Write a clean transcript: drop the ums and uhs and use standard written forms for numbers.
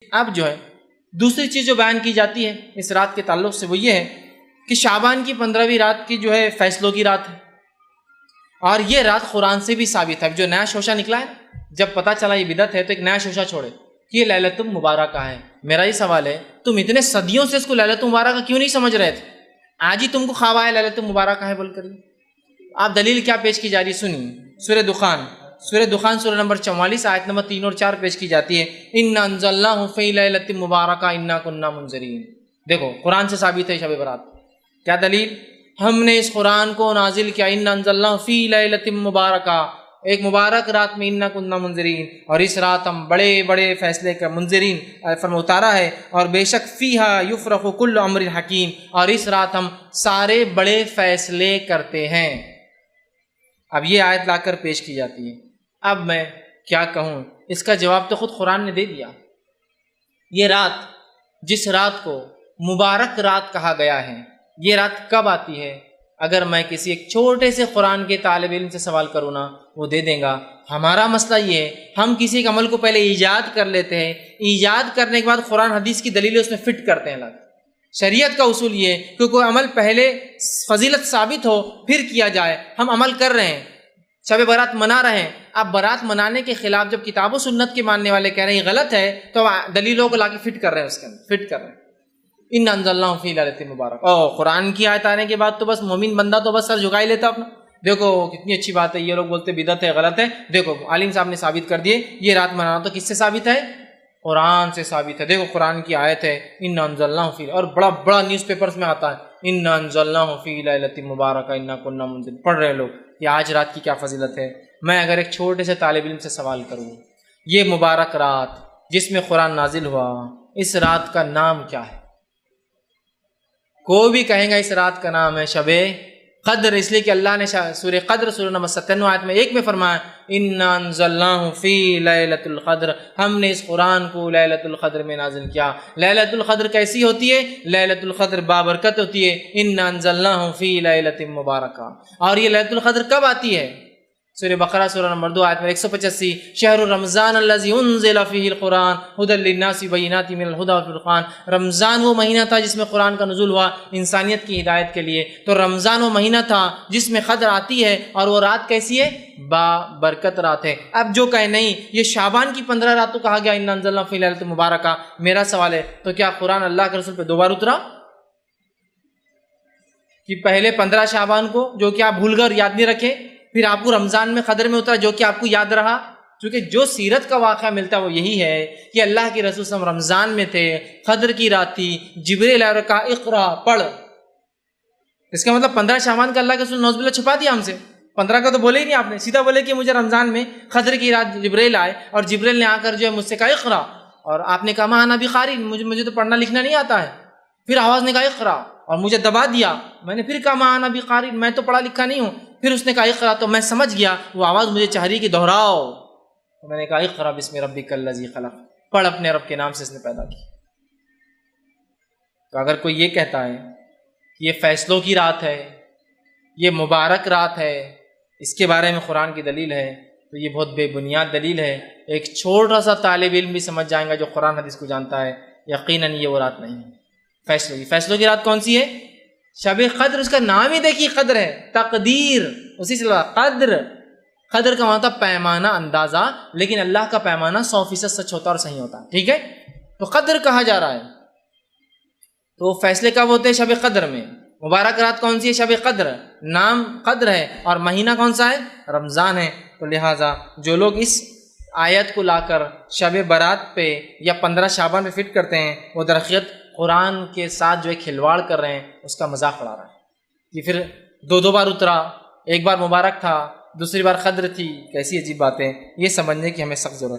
اب جو ہے دوسری چیز جو بیان کی جاتی ہے اس رات کے تعلق سے وہ یہ ہے کہ شعبان کی 15ویں رات کی جو ہے فیصلوں کی رات ہے، اور یہ رات قرآن سے بھی ثابت ہے۔ جو نیا شوشہ نکلا ہے، جب پتہ چلا یہ بدعت ہے تو ایک نیا شوشہ چھوڑے کہ یہ لیلۃ المبارکہ ہے۔ میرا یہ سوال ہے، تم اتنے صدیوں سے اس کو لیلۃ المبارکہ کیوں نہیں سمجھ رہے تھے؟ آج ہی تم کو خواب آیا لیلۃ المبارکہ ہے بول کر؟ آپ دلیل کیا پیش کی جا رہی ہے سنیے۔ سورہ دخان سورہ نمبر 44 آیت نمبر 3 اور 4 پیش کی جاتی ہے، اِنَّا أَنزَلْنَاهُ فِي لَيْلَةٍ مُبَارَكَةٍ إِنَّا كُنَّا مُنذِرِينَ۔ دیکھو قرآن سے ثابت ہے شب برات۔ کیا دلیل؟ ہم نے اس قرآن کو نازل کیا اِنَّا أَنزَلْنَاهُ فِي لَيْلَةٍ مُبَارَكَةٍ، ایک مبارک رات میں، اِنَّا كُنَّا مُنذِرِينَ، اور اس رات ہم بڑے بڑے فیصلے کا منذرین فرما اتارا ہے، اور بے شک فیہا یفرق کل امر حکیم، اور اس رات ہم سارے بڑے فیصلے کرتے ہیں۔ اب یہ آیت لا کر پیش کی جاتی ہے۔ اب میں کیا کہوں، اس کا جواب تو خود قرآن نے دے دیا۔ یہ رات، جس رات کو مبارک رات کہا گیا ہے، یہ رات کب آتی ہے؟ اگر میں کسی ایک چھوٹے سے قرآن کے طالب علم سے سوال کروں نا، وہ دے دیں گا۔ ہمارا مسئلہ یہ ہے، ہم کسی ایک عمل کو پہلے ایجاد کر لیتے ہیں، ایجاد کرنے کے بعد قرآن حدیث کی دلیلیں اس میں فٹ کرتے ہیں۔ شریعت کا اصول یہ ہے کہ کوئی عمل پہلے فضیلت ثابت ہو پھر کیا جائے۔ ہم عمل کر رہے ہیں، شب برات منا رہے ہیں، اب برات منانے کے خلاف جب کتاب و سنت کے ماننے والے کہہ رہے ہیں یہ غلط ہے، تو دلیلوں کو لا کے فٹ کر رہے ہیں، اس کے اندر فٹ کر رہے ہیں۔ اِنَّا أَنزَلْنَاهُ فِي لَيْلَةٍ مُبَارَكَةٍ۔ قرآن کی آیت آنے کے بعد تو بس مومن بندہ تو بس سر جھکا ہی لیتا اپنا، دیکھو کتنی اچھی بات ہے، یہ لوگ بولتے بدعت ہے، غلط ہے، دیکھو عالم صاحب نے ثابت کر دیے۔ یہ رات منانا تو کس سے ثابت ہے؟ قرآن سے ثابت ہے۔ دیکھو قرآن کی آیت ہے اِنَّا أَنزَلْنَاهُ فِي، اور بڑا بڑا نیوز پیپرز میں آتا ہے اِنَّا أَنزَلْنَاهُ فِي لَيْلَةٍ مُبَارَكَةٍ إِنَّا كُنَّا مُنذِرِينَ۔ پڑھ رہے لوگ کہ آج رات کی کیا فضیلت ہے۔ میں اگر ایک چھوٹے سے طالب علم سے سوال کروں، یہ مبارک رات جس میں قرآن نازل ہوا، اس رات کا نام کیا ہے؟ کوئی بھی کہیں گا اس رات کا نام ہے شب قدر، اس لیے کہ اللہ نے سورہ قدر سورہ نمبر 97 آیت میں 1 میں فرمایا اِنَّا أَنزَلْنَاهُ فِي لَيْلَةِ الْقَدْرِ، ہم نے اس قرآن کو لیلۃ القدر میں نازل کیا۔ لیلۃ القدر کیسی ہوتی ہے؟ لیلۃ القدر بابرکت ہوتی ہے۔ اِنَّا أَنزَلْنَاهُ فِي لَيْلَةٍ مُبَارَكَةٍ، اور یہ لیلۃ القدر کب آتی ہے؟ سورہ بقرہ سورہ نمبر 2 آیت میں 185، شہر رمضان الذی انزل فیہ القرآن ھدی للناس بینات من الھدی والفرقان۔ رمضان وہ مہینہ تھا جس میں قرآن کا نزول ہوا انسانیت کی ہدایت کے لیے، تو رمضان وہ مہینہ تھا جس میں قدر آتی ہے، اور وہ رات کیسی ہے؟ با برکت رات ہے۔ اب جو کہے نہیں یہ شعبان کی 15 رات تو کہا گیا اِنَّا أَنزَلْنَاهُ فِي لَيْلَةٍ مُبَارَكَةٍ، میرا سوال ہے تو کیا قرآن اللہ کے رسول پہ 2 بار اترا؟ کہ پہلے 15 شعبان کو جو کہ آپ بھول کر یاد نہیں رکھے، پھر آپ کو رمضان میں قدر میں اترا جو کہ آپ کو یاد رہا؟ کیونکہ جو سیرت کا واقعہ ملتا ہے وہ یہی ہے کہ اللہ کے رسول صلی اللہ علیہ وسلم رمضان میں تھے، قدر کی رات تھی، جبریل آیا اور کہا اقرا پڑھ۔ اس کا مطلب 15 شعبان کا اللہ کے رسول نعوذ باللہ چھپا دیا ہم سے، 15 کا تو بولے ہی نہیں آپ نے، سیدھا بولے کہ مجھے رمضان میں قدر کی رات جبریل آئے، اور جبریل نے آ کر جو ہے مجھ سے کہا اقرا، اور آپ نے کہا ما انا بقاری، مجھے تو پڑھنا لکھنا نہیں آتا ہے۔ پھر آواز نے کہا اقرا، اور مجھے دبا دیا، میں نے پھر کہا ما انا بقاری، میں تو پڑھا لکھا نہیں ہوں۔ پھر اس نے کہا اقرا، تو میں سمجھ گیا وہ آواز مجھے چاہ رہی کہ دہراؤ، تو میں نے کہا اقرا بسم ربک الذی خلق، پڑھ اپنے رب کے نام سے اس نے پیدا کی۔ تو اگر کوئی یہ کہتا ہے کہ یہ فیصلوں کی رات ہے، یہ مبارک رات ہے، اس کے بارے میں قرآن کی دلیل ہے، تو یہ بہت بے بنیاد دلیل ہے۔ ایک چھوٹا سا طالب علم بھی سمجھ جائیں گا جو قرآن حدیث کو جانتا ہے، یقیناً یہ وہ رات نہیں ہے۔ فیصلوں کی رات کون سی ہے؟ شب قدر، اس کا نام ہی دیکھیے قدر ہے، تقدیر، اسی سے قدر۔ قدر کا مطلب پیمانہ، اندازہ، لیکن اللہ کا پیمانہ 100% سچ ہوتا اور صحیح ہوتا ہے، ٹھیک ہے؟ تو قدر کہا جا رہا ہے، تو فیصلے کب ہوتے ہیں؟ شب قدر میں۔ مبارک رات کون سی ہے؟ شب قدر، نام قدر ہے، اور مہینہ کون سا ہے؟ رمضان ہے۔ تو لہٰذا جو لوگ اس آیت کو لا کر شب برات پہ یا 15 شعبان پہ فٹ کرتے ہیں، وہ درخت قرآن کے ساتھ جو ہے کھلواڑ کر رہے ہیں، اس کا مذاق اڑا رہا ہے کہ پھر 2 بار اترا، ایک بار مبارک تھا، دوسری بار قدر تھی، کیسی عجیب باتیں، یہ سمجھنے کی ہمیں سخت ضرورت ہے۔